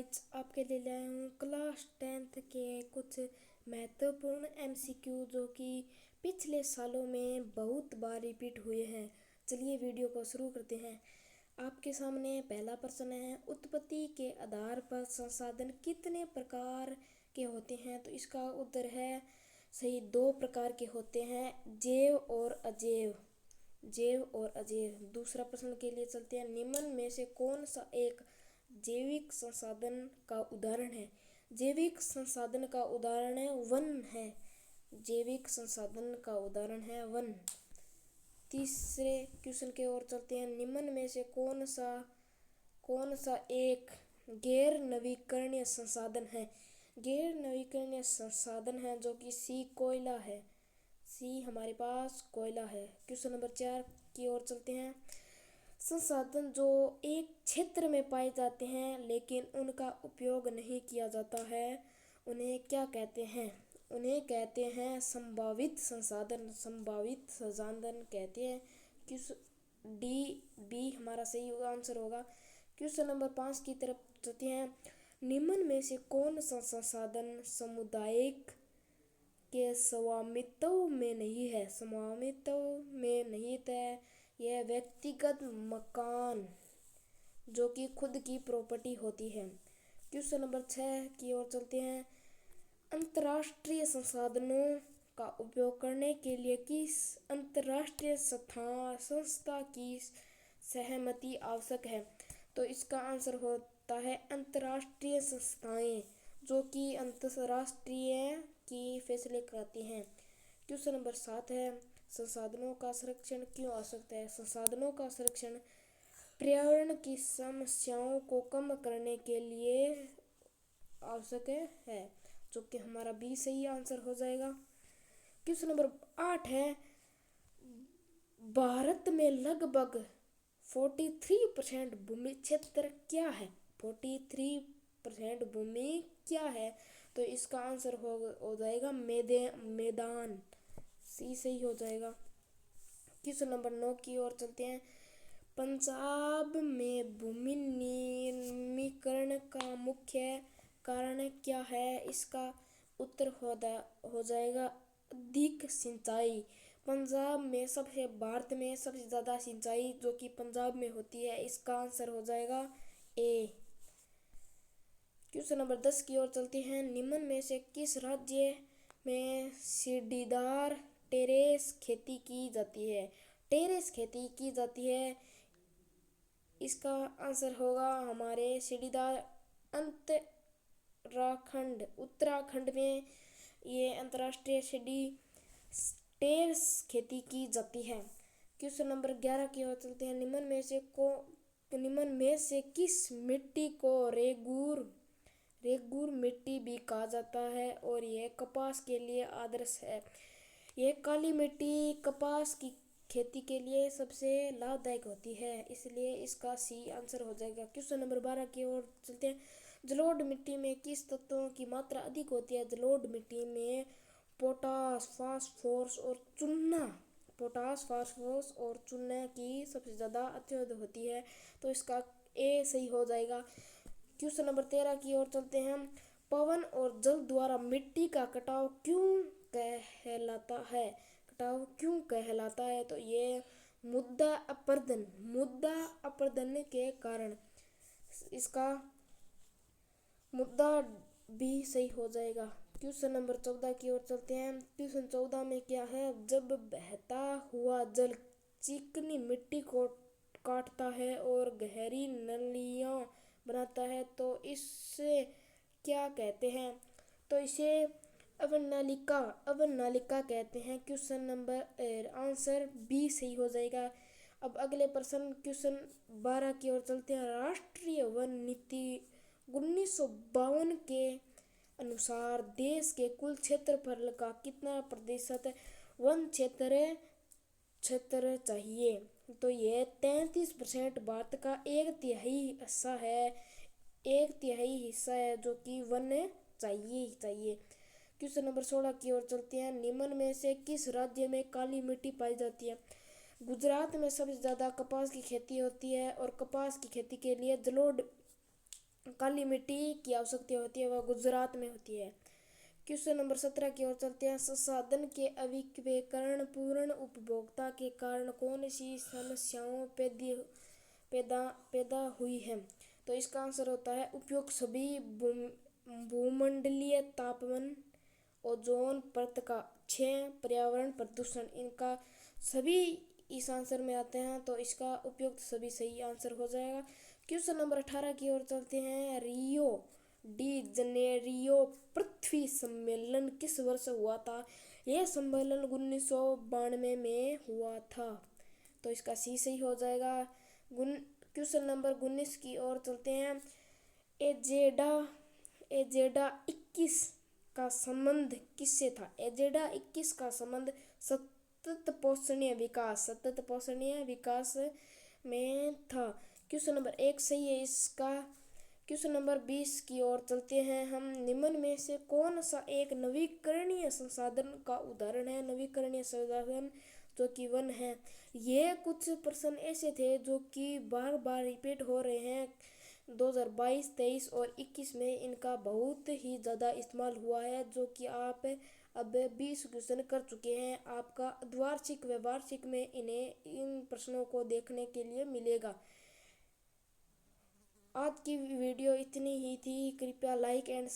आज आपके लिए लाया हूँ क्लास 10th के कुछ महत्वपूर्ण एमसीक्यू जो कि पिछले सालों में बहुत बार रिपीट हुए हैं। चलिए वीडियो को शुरू करते हैं। आपके सामने पहला प्रश्न है, उत्पत्ति के आधार पर संसाधन कितने प्रकार के होते हैं? तो इसका उत्तर है सही, 2 प्रकार के होते हैं, जैव और अजैव। जैव और अजैव। दूसरा प्रश्न के लिए चलते हैं, निम्न में से कौन सा एक जैविक संसाधन का उदाहरण है? जैविक संसाधन का उदाहरण है वन है। जैविक संसाधन का उदाहरण है वन। तीसरे क्वेश्चन की ओर चलते हैं, निम्न में से कौन सा एक गैर नवीकरणीय संसाधन है? गैर नवीकरणीय संसाधन है जो कि सी कोयला है। सी हमारे पास कोयला है। क्वेश्चन नंबर 4 की ओर चलते हैं, संसाधन जो एक क्षेत्र में पाए जाते हैं लेकिन उनका उपयोग नहीं किया जाता है, उन्हें क्या कहते हैं? उन्हें कहते हैं संभावित संसाधन। संभावित संसाधन कहते हैं। क्वेश्चन डी बी हमारा सही आंसर होगा। क्वेश्चन नंबर 5 की तरफ चलते हैं, निम्न में से कौन सा संसाधन सामुदायिक के स्वामित्व में नहीं है? स्वामित्व में नहीं है यह व्यक्तिगत मकान जो कि खुद की प्रॉपर्टी होती है। क्वेश्चन नंबर 6 की ओर चलते हैं, अंतर्राष्ट्रीय संसाधनों का उपयोग करने के लिए किस अंतर्राष्ट्रीय संस्था की सहमति आवश्यक है? तो इसका आंसर होता है अंतर्राष्ट्रीय संस्थाएं जो कि अंतर्राष्ट्रीय की फैसले कराती हैं। क्वेश्चन नंबर 7 है, संसाधनों का संरक्षण क्यों आवश्यक है? संसाधनों का संरक्षण पर्यावरण की समस्याओं को कम करने के लिए आवश्यक है, जो कि हमारा बी सही आंसर हो जाएगा। क्वेश्चन नंबर 8 है, भारत में लगभग 43% भूमि क्षेत्र क्या है? 43% भूमि क्या है? तो इसका आंसर हो जाएगा मैदान। सी सही हो जाएगा। क्वेश्चन नंबर 9 की ओर चलते हैं, पंजाब में भूमि निम्नीकरण का मुख्य कारण क्या है? इसका उत्तर हो जाएगा अधिक सिंचाई। पंजाब में भारत में सबसे ज़्यादा सिंचाई जो कि पंजाब में होती है, इसका आंसर हो जाएगा ए। क्वेश्चन नंबर 10 की ओर चलते हैं, निम्न में से किस राज्य में सीढ़ीदार टेरेस खेती की जाती है? टेरेस खेती की जाती है, इसका आंसर होगा हमारे सीढ़ीदार उत्तराखंड में ये अंतर्राष्ट्रीय सीढ़ी टेरेस खेती की जाती है। क्वेश्चन नंबर 11 की ओर चलते हैं, निम्न में से किस मिट्टी को रेगूर मिट्टी भी कहा जाता है और यह कपास के लिए आदर्श है? यह काली मिट्टी कपास की खेती के लिए सबसे लाभदायक होती है, इसलिए इसका सी आंसर हो जाएगा। क्वेश्चन नंबर 12 की ओर चलते हैं, जलोढ़ मिट्टी में किस तत्वों की मात्रा अधिक होती है? जलोढ़ मिट्टी में पोटास, फास्फोरस और चूना की सबसे ज़्यादा अत्यधिक होती है, तो इसका ए सही हो जाएगा। क्वेश्चन नंबर 13 की ओर चलते हैं, पवन और जल द्वारा मिट्टी का कटाव क्यों कहलाता है? तो ये मृदा अपरदन के कारण, इसका मुद्दा भी सही हो जाएगा। क्वेश्चन नंबर 14 की ओर चलते हैं, क्वेश्चन 14 में क्या है, जब बहता हुआ जल चिकनी मिट्टी को काटता है और गहरी नलियां बनाता है तो इससे क्या कहते हैं? तो इसे अवनालिका कहते हैं। क्वेश्चन नंबर आंसर बी सही हो जाएगा। अब अगले प्रश्न क्वेश्चन 12 की ओर चलते हैं, राष्ट्रीय वन नीति 1952 के अनुसार देश के कुल क्षेत्रफल का कितना प्रतिशत वन क्षेत्र चाहिए? तो यह 33%। भारत का 1/3 हिस्सा है जो कि वन चाहिए। क्वेश्चन नंबर 16 की ओर चलते हैं, निम्न में से किस राज्य में काली मिट्टी पाई जाती है? गुजरात में सबसे ज़्यादा कपास की खेती होती है और कपास की खेती के लिए जलोढ़ काली मिट्टी की आवश्यकता होती है वह गुजरात में होती है। क्वेश्चन नंबर 17 की ओर चलते हैं। संसाधन के अविवेकरण पूर्ण उपभोक्ता के कारण कौन सी समस्याओं पैदा पैदा हुई है? तो इसका आंसर होता है उपयुक्त सभी भूमंडलीय तापमान, ओजोन परत का क्षय, पर्यावरण प्रदूषण, इनका सभी इस आंसर में आते हैं। तो इसका उपयुक्त सभी सही आंसर हो जाएगा। क्वेश्चन नंबर 18 की ओर चलते हैं। रियो डी जनेरियो पृथ्वी सम्मेलन किस वर्ष हुआ था? यह सम्मेलन 1992 में हुआ था। तो इसका सी सही हो जाएगा। क्वेश्चन नंबर 19 की ओर चलते हैं। एजेंडा एजेंडा 21 का संबंध किससे था? एजेंडा 21 का संबंध सतत पोषणीय विकास में था। क्वेश्चन नंबर 1 सही है इसका। क्वेश्चन नंबर 20 की ओर चलते हैं हम। निम्न में से कौन सा एक नवीकरणीय संसाधन का उदाहरण है? नवीकरणीय संसाधन जो कि वन है। ये कुछ प्रश्न ऐसे थे जो कि बार बार रिपीट हो रहे हैं 2022, 23 और 21 में। इनका बहुत ही ज़्यादा इस्तेमाल हुआ है, जो कि आप अब 20 क्वेश्चन कर चुके हैं। आपका द्वार्षिक व वार्षिक में इन प्रश्नों को देखने के लिए मिलेगा। आज की वीडियो इतनी ही थी। कृपया लाइक एंड